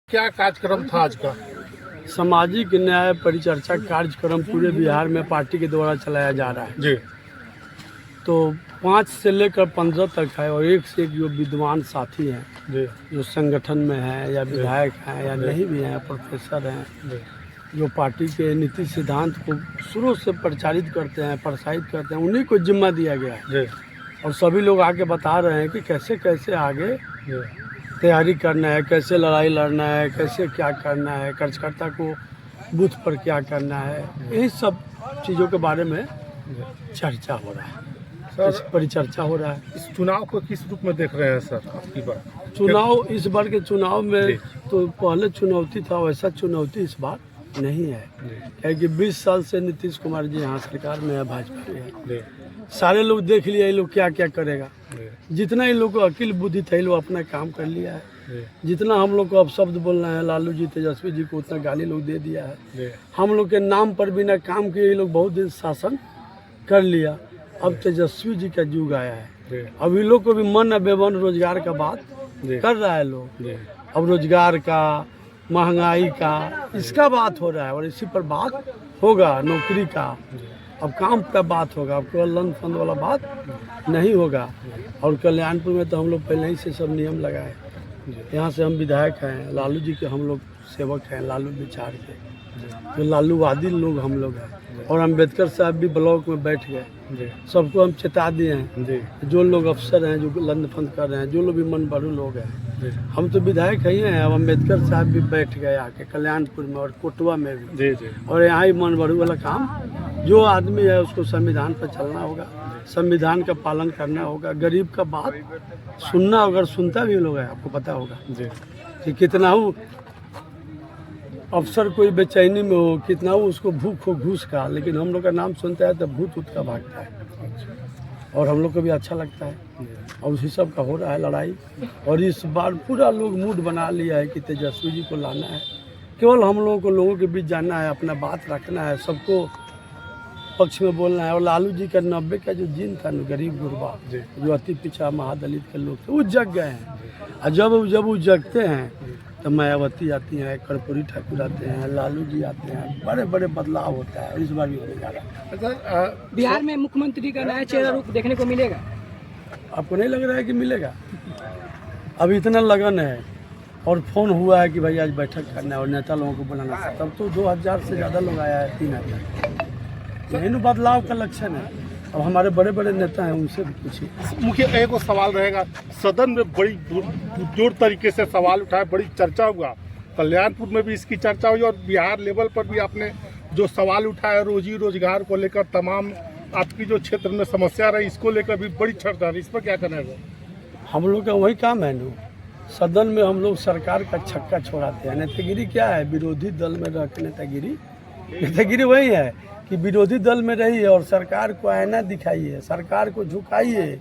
क्या कार्यक्रम था आज का? सामाजिक न्याय परिचर्चा कार्यक्रम पूरे बिहार में पार्टी के द्वारा चलाया जा रहा है। जी तो 5 से लेकर 15 तक है और एक से एक जो विद्वान साथी हैं जी जो संगठन में हैं या विधायक हैं या नहीं भी हैं, प्रोफेसर हैं, जी जो पार्टी के नीति सिद्धांत को शुरू से प्रचारित करते हैं, प्रोत्साहित करते हैं, उन्हीं को जिम्मा दिया गया है। जी और सभी लोग आके बता रहे हैं कि कैसे कैसे आगे जी तैयारी करना है, कैसे लड़ाई लड़ना है, कैसे क्या करना है, कार्यकर्ता को बूथ पर क्या करना है, यही सब चीज़ों के बारे में चर्चा हो रहा है, सर, परिचर्चा हो रहा है। इस चुनाव को किस रूप में देख रहे हैं सर आपकी बार? चुनाव इस बार के चुनाव जी। में तो पहले चुनौती था, वैसा चुनौती इस बार नहीं है, क्योंकि 20 साल से नीतीश कुमार जी यहाँ सरकार में है, भाजपा में है। जी सारे लोग देख लिया ये लोग क्या क्या करेगा। जी जितना इन लोग को अकिल बुद्धि था, ये लोग अपना काम कर लिया है। जी जितना हम लोग को अब शब्द बोलना है, लालू जी तेजस्वी जी को उतना गाली लोग दे दिया है। जी हम लोग के नाम पर बिना काम किए ये लोग बहुत दिन शासन कर लिया। अब तेजस्वी जी का युग आया है। जी अब इन लोग को भी मन है बेमन रोजगार का बात जी कर रहा है लोग। जी अब रोजगार का, महंगाई का, इसका बात हो रहा है और इसी पर बात होगा, नौकरी का, अब काम का बात होगा। अब केवल लन फंड वाला बात नहीं होगा। और कल्याणपुर में तो हम लोग पहले ही से सब नियम लगाए। यहाँ से हम विधायक हैं, लालू जी के हम लोग सेवक हैं, लालू विचार के, जो लालूवादी लोग हम लोग हैं। और अम्बेडकर साहब भी ब्लॉक में बैठ गए, जी सबको हम चेता दिए हैं। जी जो लोग अफसर हैं, जो लंद फंद कर रहे हैं, जो लोग भी मन बड़ू लोग हैं, जी हम तो विधायक ही हैं। अब अम्बेडकर साहब भी बैठ गए आके कल्याणपुर में और कोटवा में भी। जी जी और यहाँ ही मन बड़ू वाला काम, जो आदमी है उसको संविधान पर चलना होगा, संविधान का पालन करना होगा, गरीब का बात सुनना होगा। और सुनता भी लोग है, आपको पता होगा जी कि कितना हो अफसर कोई बेचैनी में हो, कितना हो उसको भूख हो घूस का, लेकिन हम लोग का नाम सुनता है तो भूत उत का भागता है। और हम लोग को भी अच्छा लगता है। और उसी सब का हो रहा है लड़ाई। और इस बार पूरा लोग मूड बना लिया है कि तेजस्वी जी को लाना है। केवल हम लोगों को लोगों के बीच जाना है, अपना बात रखना है, सबको पक्ष में बोलना है। और लालू जी का 90 का जो जीन था, गरीब गुरबा, जो अति पिछड़ा महादलित के लोग थे, वो जग गए हैं। और जब वो जगते हैं तो मायावती आती हैं, कर्पूरी ठाकुर आते हैं, लालू जी आते हैं, बड़े बड़े बदलाव होता है। और इस बार भी होने जा रहा है। सर, बिहार में मुख्यमंत्री का नया चेहरा रूप देखने को मिलेगा? आपको नहीं लग रहा है कि मिलेगा? अब इतना लगन है और फोन हुआ है कि भाई आज बैठक करना है और नेता लोगों को बुलाना है। तब तो 2000 से ज़्यादा लोग आया है, 3000। यही ना बदलाव का लक्षण है। अब हमारे बड़े बड़े नेता हैं, उनसे भी पूछिए। मुख्य एक और सवाल रहेगा, सदन में बड़ी जोर तरीके से सवाल उठाए, बड़ी चर्चा हुआ, कल्याणपुर में भी इसकी चर्चा हुई और बिहार लेवल पर भी आपने जो सवाल उठाया रोजी रोजगार को लेकर, तमाम आपकी जो क्षेत्र में समस्या रही, इसको लेकर भी बड़ी चर्चा रही, इस पर क्या कहना है? हम लोग का वही काम है ना, सदन में हम लोग सरकार का छक्का छोड़ाते हैं। नेतागिरी क्या है? विरोधी दल में रह के नेतागिरी वही है कि विरोधी दल में रहिए और सरकार को आईना दिखाइए, सरकार को झुकाइए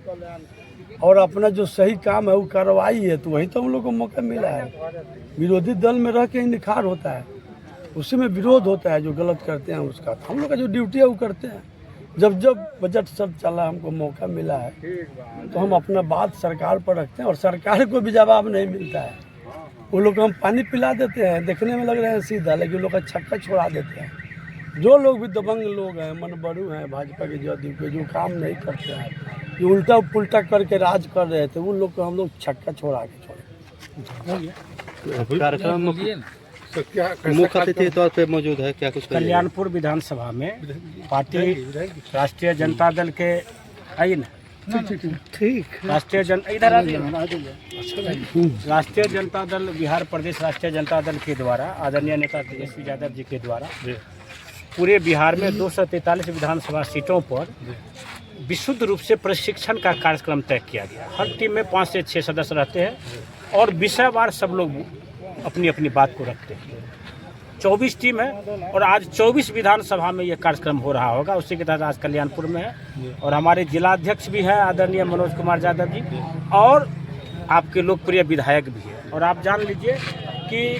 और अपना जो सही काम है वो करवाइए। तो वही तो हम लोग को मौका मिला है। विरोधी दल में रह के ही निखार होता है, उसी में विरोध होता है। जो गलत करते हैं उसका, तो हम लोग का जो ड्यूटी है वो करते हैं। जब बजट सब चला, हमको मौका मिला है, तो हम अपना बात सरकार पर रखते हैं और सरकार को भी जवाब नहीं मिलता है। वो लोग को हम पानी पिला देते हैं, देखने में लग रहे हैं सीधा, लेकिन लोग का छक्का छोड़ा देते हैं। जो लोग भी दबंग लोग हैं, मन बड़ू हैं, भाजपा के जो काम नहीं करते हैं, जो उल्टा पुल्टा करके राज कर रहे थे, उन लोग को हम लोग छक्का छोड़ा के छोड़े। कार्यक्रम तो क्या मुख्य अतिथि के तौर पे मौजूद है, क्या कुछ कहिएगा? कल्याणपुर विधानसभा में पार्टी राष्ट्रीय जनता दल के आई ना, ठीक राष्ट्रीय इधर आ जाइए। राष्ट्रीय जनता दल, बिहार प्रदेश राष्ट्रीय जनता दल के द्वारा आदरणीय नेता तेजस्वी यादव जी के द्वारा पूरे बिहार में 243 विधानसभा सीटों पर विशुद्ध रूप से प्रशिक्षण का कार्यक्रम तय किया गया। हर टीम में 5 से 6 सदस्य रहते हैं और विषयवार सब लोग अपनी अपनी बात को रखते हैं। 24 टीम है और आज 24 विधानसभा में ये कार्यक्रम हो रहा होगा। उसी के तहत आज कल्याणपुर में है और हमारे जिलाध्यक्ष भी हैं आदरणीय मनोज कुमार यादव जी, और आपके लोकप्रिय विधायक भी है। और आप जान लीजिए कि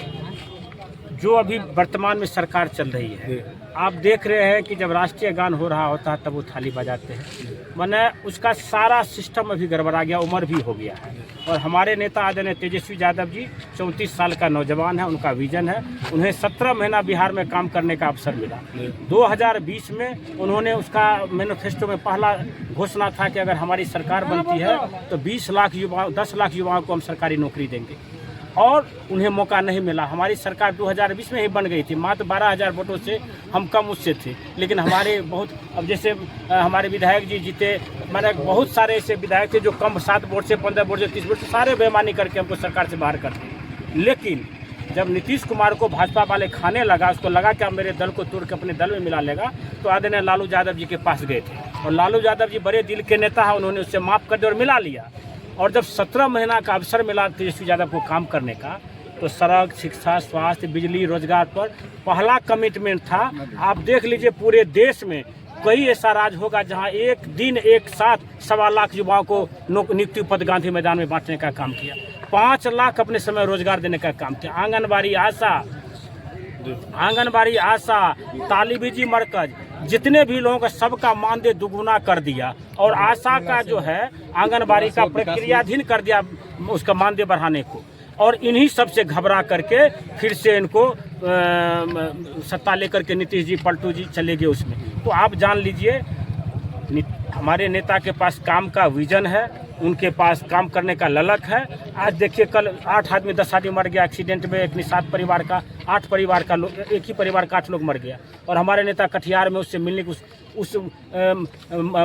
जो अभी वर्तमान में सरकार चल रही है, आप देख रहे हैं कि जब राष्ट्रीय गान हो रहा होता है तब वो थाली बजाते हैं। माने उसका सारा सिस्टम अभी गड़बड़ा गया, उम्र भी हो गया है। और हमारे नेता आदरणीय तेजस्वी यादव जी 34 साल का नौजवान है, उनका विजन है। उन्हें 17 महीना बिहार में काम करने का अवसर मिला। 2020 में उन्होंने उसका मैनिफेस्टो में पहला घोषणा था कि अगर हमारी सरकार बनती है तो 10 लाख युवाओं को हम सरकारी नौकरी देंगे, और उन्हें मौका नहीं मिला। हमारी सरकार 2020 में ही बन गई थी, मात्र 12,000 वोटों से हम कम उससे थे। लेकिन हमारे बहुत, अब जैसे हमारे विधायक जी जीते, मैंने बहुत सारे ऐसे विधायक थे जो कम 7 वोट से 15 वोट से 30 वोट से सारे बेईमानी करके हमको सरकार से बाहर करते। लेकिन जब नीतीश कुमार को भाजपा वाले खाने लगा, उसको लगा कि अब मेरे दल को तोड़ के अपने दल में मिला लेगा, तो आदरणीय लालू यादव जी के पास गए थे। और लालू यादव जी बड़े दिल के नेता है, उन्होंने उससे माफ़ कर दिया और मिला लिया। और जब 17 महीना का अवसर मिला तेजस्वी यादव को काम करने का, तो सड़क, शिक्षा, स्वास्थ्य, बिजली, रोजगार पर पहला कमिटमेंट था। आप देख लीजिए पूरे देश में कई ऐसा राज्य होगा जहां एक दिन एक साथ 1.25 लाख युवाओं को नियुक्ति पद गांधी मैदान में बांटने का काम किया। 5 लाख अपने समय रोजगार देने का काम किया। आंगनबाड़ी आशा, तालीबी मरकज, जितने भी लोगों का सबका मानदेय दुगुना कर दिया। और आशा का जो है आंगनबाड़ी का प्रक्रियाधीन कर दिया उसका मानदेय बढ़ाने को। और इन्हीं सब से घबरा करके फिर से इनको सत्ता लेकर के नीतीश जी, पलटू जी चले गए उसमें। तो आप जान लीजिए हमारे नेता के पास काम का विजन है, उनके पास काम करने का ललक है। आज देखिए कल 8 आदमी 10 आदमी मर गया एक्सीडेंट में, एक निषाद परिवार का 8 परिवार का एक ही परिवार का 8 लोग मर गया। और हमारे नेता कटिहार में उससे मिलने उस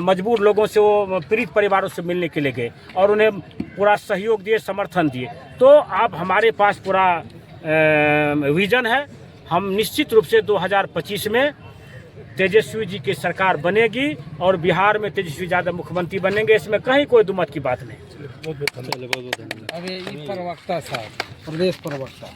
मजबूर लोगों से, वो पीड़ित परिवारों से मिलने के लिए गए और उन्हें पूरा सहयोग दिए, समर्थन दिए। तो अब हमारे पास पूरा विजन है। हम निश्चित रूप से 2025 में तेजस्वी जी की सरकार बनेगी और बिहार में तेजस्वी यादव मुख्यमंत्री बनेंगे, इसमें कहीं कोई दुमत की बात नहीं। चलिए, बहुत बहुत धन्यवाद। अभी प्रवक्ता साहब, प्रदेश प्रवक्ता